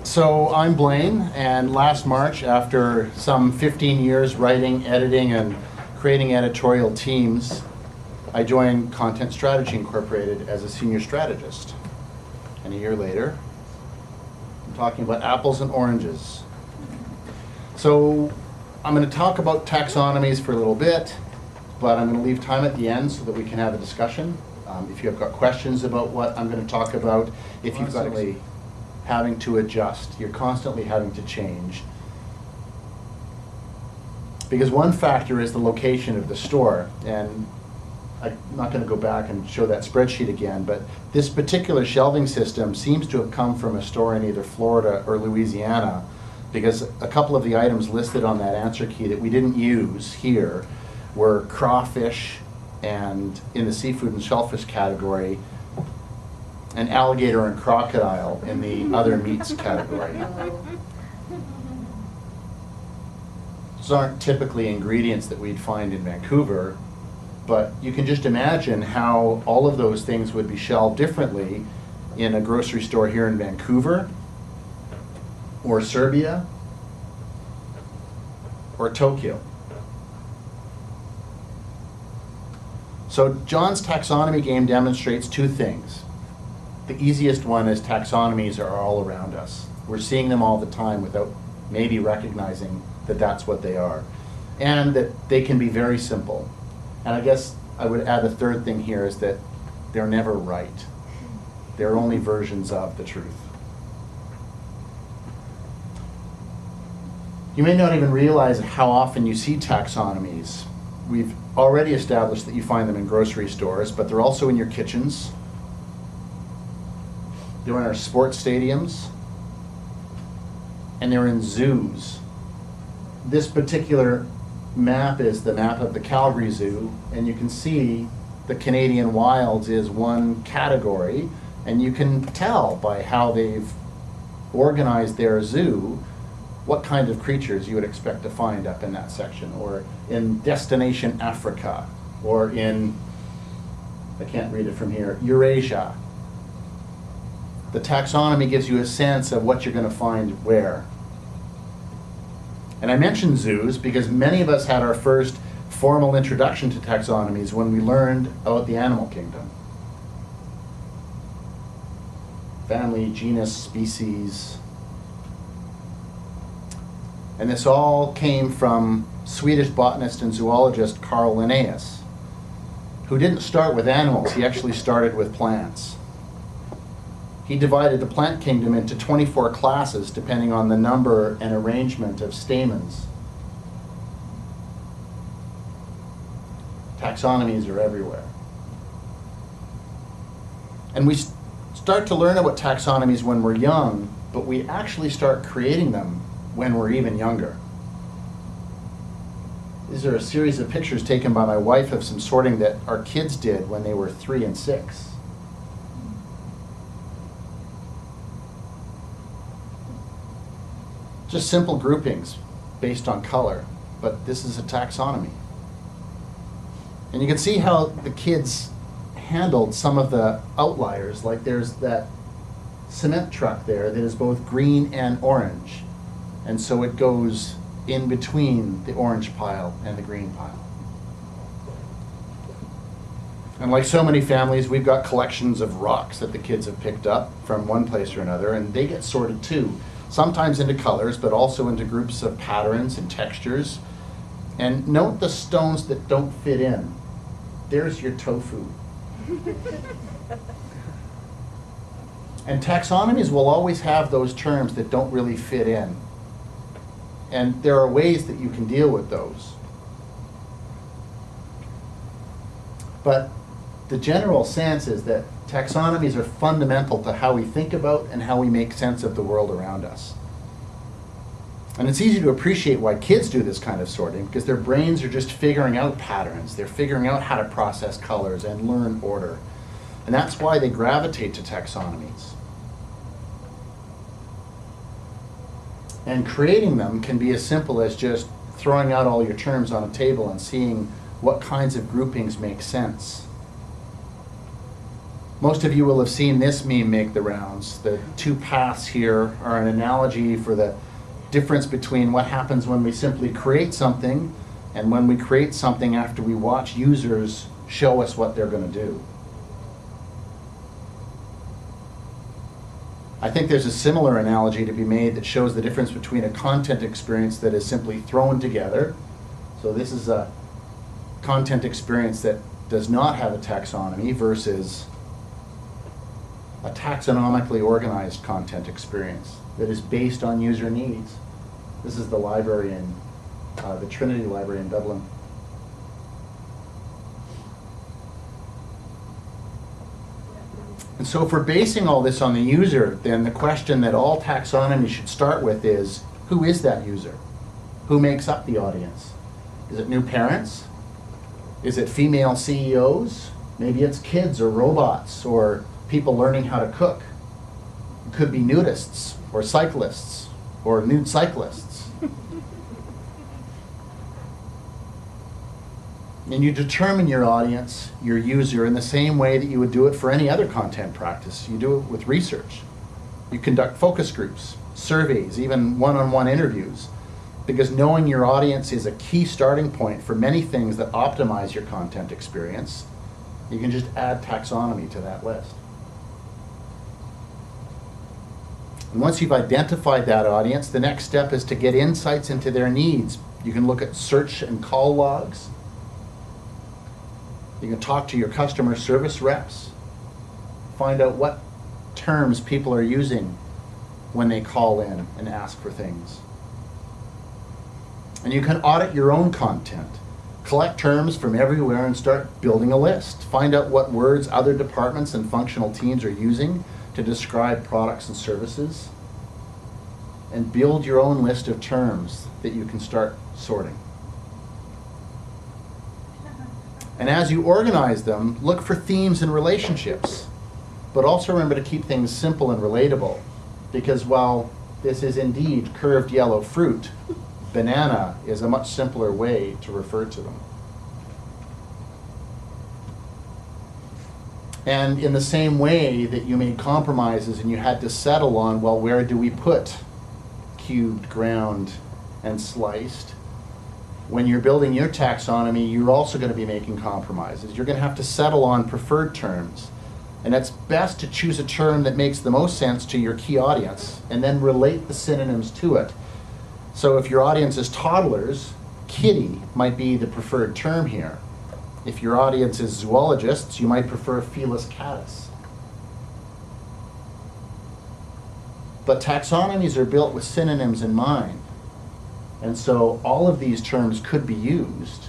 So I'm Blaine, and last March, after some 15 years writing, editing, and creating editorial teams, I joined Content Strategy Incorporated as a senior strategist. And a year later, I'm talking about apples and oranges. So I'm going to talk about taxonomies for a little bit, but I'm going to leave time at the end so that we can have a discussion. If you've got questions about what I'm going to talk about, if you've got having to adjust, you're constantly having to change. Because one factor is the location of the store, and I'm not going to go back and show that spreadsheet again, but this particular shelving system seems to have come from a store in either Florida or Louisiana, because a couple of the items listed on that answer key that we didn't use here were crawfish, and in the seafood and shellfish category, an alligator and crocodile in the other meats category. Those aren't typically ingredients that we'd find in Vancouver, but you can just imagine how all of those things would be shelved differently in a grocery store here in Vancouver, or Serbia, or Tokyo. So John's taxonomy game demonstrates two things. The easiest one is taxonomies are all around us. We're seeing them all the time without maybe recognizing that that's what they are. And that they can be very simple. And I guess I would add a third thing here is that they're never right. They're only versions of the truth. You may not even realize how often you see taxonomies. We've already established that you find them in grocery stores, but they're also in your kitchens. They're in our sports stadiums, and they're in zoos. This particular map is the map of the Calgary Zoo, and you can see the Canadian wilds is one category, and you can tell by how they've organized their zoo what kind of creatures you would expect to find up in that section, or in Destination Africa, or in, I can't read it from here, Eurasia. The taxonomy gives you a sense of what you're going to find where. And I mentioned zoos because many of us had our first formal introduction to taxonomies when we learned about the animal kingdom. Family, genus, species. And this all came from Swedish botanist and zoologist Carl Linnaeus, who didn't start with animals, he actually started with plants. He divided the plant kingdom into 24 classes depending on the number and arrangement of stamens. Taxonomies are everywhere. And we start to learn about taxonomies when we're young, but we actually start creating them when we're even younger. These are a series of pictures taken by my wife of some sorting that our kids did when they were 3 and 6. Just simple groupings based on color, but this is a taxonomy. And you can see how the kids handled some of the outliers, like there's that cement truck there that is both green and orange. And so it goes in between the orange pile and the green pile. And like so many families, we've got collections of rocks that the kids have picked up from one place or another, and they get sorted too. Sometimes into colors, but also into groups of patterns and textures. And note the stones that don't fit in. There's your tofu. And taxonomies will always have those terms that don't really fit in. And there are ways that you can deal with those. But the general sense is that taxonomies are fundamental to how we think about and how we make sense of the world around us. And it's easy to appreciate why kids do this kind of sorting, because their brains are just figuring out patterns. They're figuring out how to process colors and learn order. And that's why they gravitate to taxonomies. And creating them can be as simple as just throwing out all your terms on a table and seeing what kinds of groupings make sense. Most of you will have seen this meme make the rounds. The two paths here are an analogy for the difference between what happens when we simply create something and when we create something after we watch users show us what they're going to do. I think there's a similar analogy to be made that shows the difference between a content experience that is simply thrown together. So this is a content experience that does not have a taxonomy versus a taxonomically organized content experience that is based on user needs. This is the library in the Trinity Library in Dublin. And so if we're basing all this on the user, then the question that all taxonomy should start with is, who is that user? Who makes up the audience? Is it new parents? Is it female CEOs? Maybe it's kids or robots or people learning how to cook. It could be nudists or cyclists or nude cyclists. And you determine your audience, your user, in the same way that you would do it for any other content practice. You do it with research. You conduct focus groups, surveys, even one-on-one interviews, because knowing your audience is a key starting point for many things that optimize your content experience. You can just add taxonomy to that list. And once you've identified that audience, the next step is to get insights into their needs. You can look at search and call logs. You can talk to your customer service reps, find out what terms people are using when they call in and ask for things. And you can audit your own content, collect terms from everywhere and start building a list. Find out what words other departments and functional teams are using to describe products and services, and build your own list of terms that you can start sorting. And as you organize them, look for themes and relationships. But also remember to keep things simple and relatable. Because while this is indeed curved yellow fruit, banana is a much simpler way to refer to them. And in the same way that you made compromises and you had to settle on, well, where do we put cubed, ground, and sliced? When you're building your taxonomy, you're also going to be making compromises. You're going to have to settle on preferred terms. And it's best to choose a term that makes the most sense to your key audience and then relate the synonyms to it. So if your audience is toddlers, kitty might be the preferred term here. If your audience is zoologists, you might prefer Felis catus. But taxonomies are built with synonyms in mind. And so all of these terms could be used,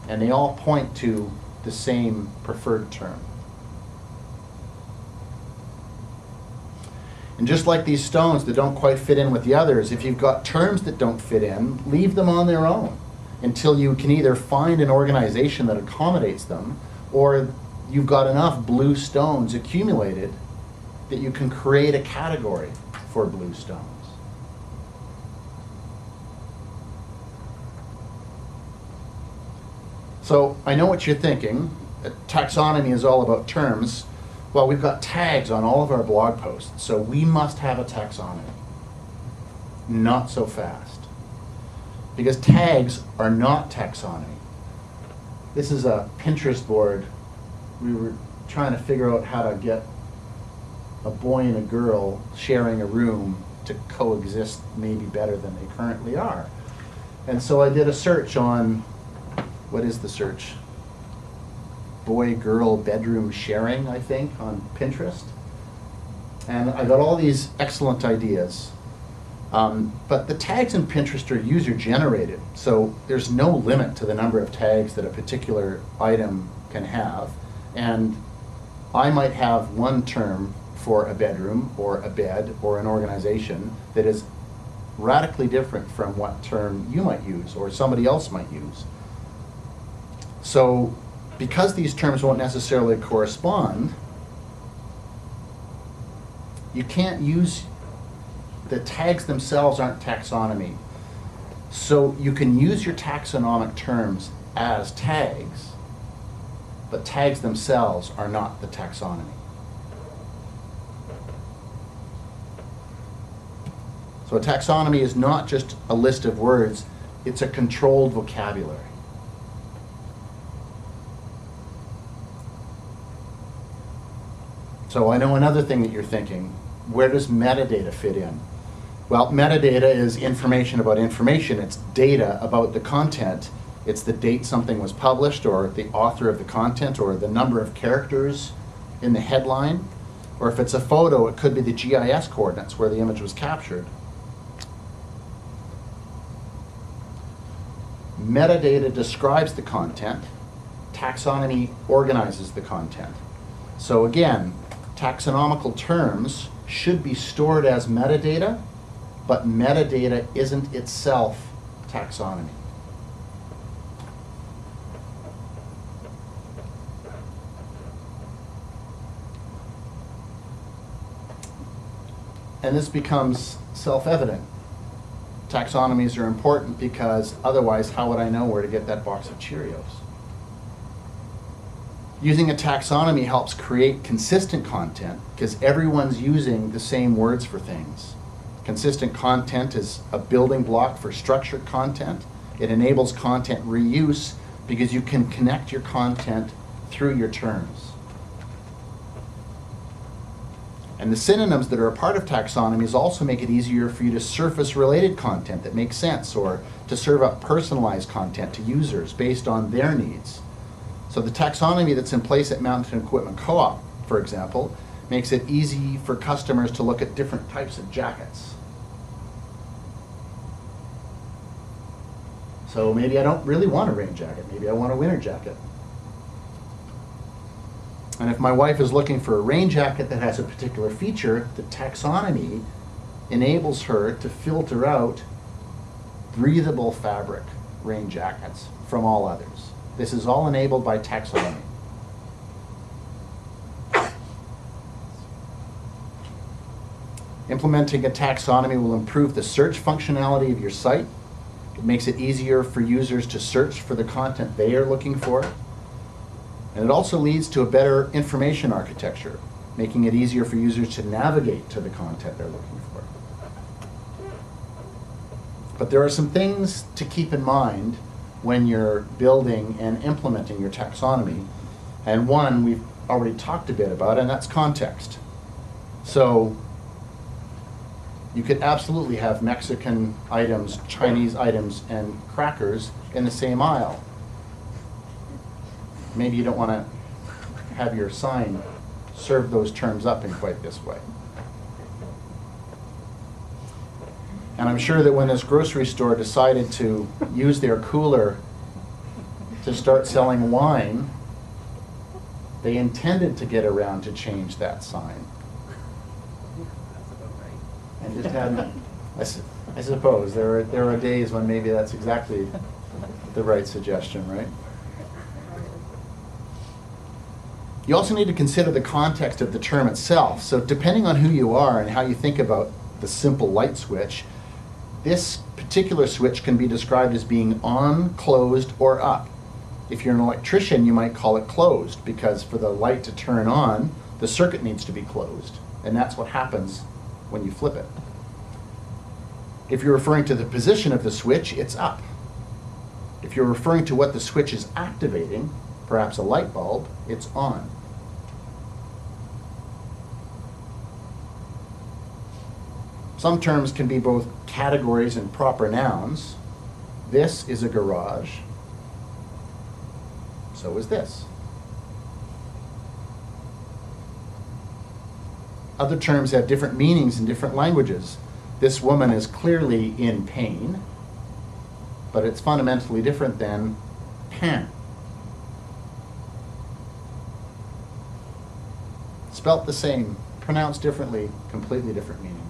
and they all point to the same preferred term. And just like these stones that don't quite fit in with the others, if you've got terms that don't fit in, leave them on their own until you can either find an organization that accommodates them, or you've got enough blue stones accumulated that you can create a category for blue stones. So I know what you're thinking. Taxonomy is all about terms. Well, we've got tags on all of our blog posts, so we must have a taxonomy. Not so fast. Because tags are not taxonomy. This is a Pinterest board. We were trying to figure out how to get a boy and a girl sharing a room to coexist maybe better than they currently are. And so I did a search on, what is the search? Boy-girl bedroom sharing, I think, on Pinterest. And I got all these excellent ideas. But the tags in Pinterest are user-generated, so there's no limit to the number of tags that a particular item can have. And I might have one term for a bedroom or a bed or an organization that is radically different from what term you might use or somebody else might use. So because these terms won't necessarily correspond, you can't use, the tags themselves aren't taxonomy. So you can use your taxonomic terms as tags, but tags themselves are not the taxonomy. So a taxonomy is not just a list of words, it's a controlled vocabulary. So I know another thing that you're thinking, where does metadata fit in? Well, metadata is information about information. It's data about the content. It's the date something was published, or the author of the content, or the number of characters in the headline. Or if it's a photo, it could be the GIS coordinates where the image was captured. Metadata describes the content. Taxonomy organizes the content. So again, taxonomical terms should be stored as metadata, but metadata isn't itself taxonomy. And this becomes self-evident. Taxonomies are important because otherwise, how would I know where to get that box of Cheerios? Using a taxonomy helps create consistent content because everyone's using the same words for things. Consistent content is a building block for structured content. It enables content reuse because you can connect your content through your terms. And the synonyms that are a part of taxonomies also make it easier for you to surface related content that makes sense, or to serve up personalized content to users based on their needs. So the taxonomy that's in place at Mountain Equipment Co-op, for example, makes it easy for customers to look at different types of jackets. So maybe I don't really want a rain jacket, maybe I want a winter jacket. And if my wife is looking for a rain jacket that has a particular feature, the taxonomy enables her to filter out breathable fabric rain jackets from all others. This is all enabled by taxonomy. Implementing a taxonomy will improve the search functionality of your site. It makes it easier for users to search for the content they are looking for. And it also leads to a better information architecture, making it easier for users to navigate to the content they're looking for. But there are some things to keep in mind when you're building and implementing your taxonomy. And one we've already talked a bit about, and that's context. So you could absolutely have Mexican items, Chinese items, and crackers in the same aisle. Maybe you don't want to have your sign serve those terms up in quite this way. And I'm sure that when this grocery store decided to use their cooler to start selling wine, they intended to get around to change that sign. And just hadn't, I suppose, there are days when maybe that's exactly the right suggestion, right? You also need to consider the context of the term itself. So depending on who you are and how you think about the simple light switch, this particular switch can be described as being on, closed, or up. If you're an electrician, you might call it closed, because for the light to turn on, the circuit needs to be closed. And that's what happens when you flip it. If you're referring to the position of the switch, it's up. If you're referring to what the switch is activating, perhaps a light bulb, it's on. Some terms can be both categories and proper nouns. This is a garage. So is this. Other terms have different meanings in different languages. This woman is clearly in pain, but it's fundamentally different than pain. Spelt the same, pronounced differently, completely different meanings.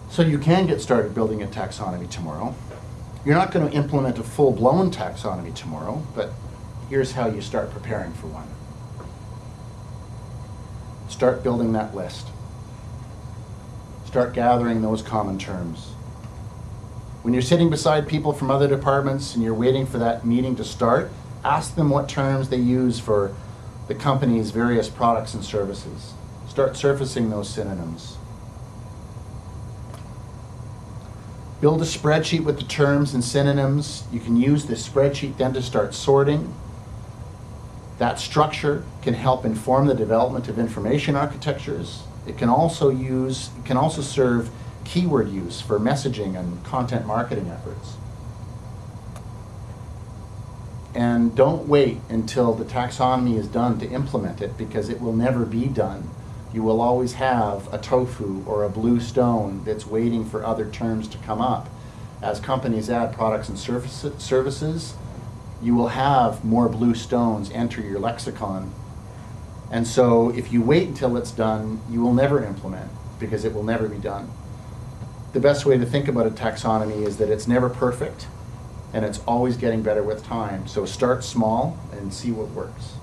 So you can get started building a taxonomy tomorrow. You're not going to implement a full-blown taxonomy tomorrow, but here's how you start preparing for one. Start building that list. Start gathering those common terms. When you're sitting beside people from other departments and you're waiting for that meeting to start, ask them what terms they use for the company's various products and services. Start surfacing those synonyms. Build a spreadsheet with the terms and synonyms. You can use this spreadsheet then to start sorting. That structure can help inform the development of information architectures. It can also serve keyword use for messaging and content marketing efforts. And don't wait until the taxonomy is done to implement it, because it will never be done. You will always have a tofu or a blue stone that's waiting for other terms to come up. As companies add products and services, you will have more blue stones enter your lexicon. And so if you wait until it's done, you will never implement, because it will never be done. The best way to think about a taxonomy is that it's never perfect, and it's always getting better with time. So start small and see what works.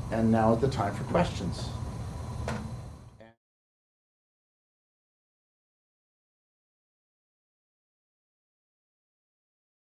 And now is the time for questions.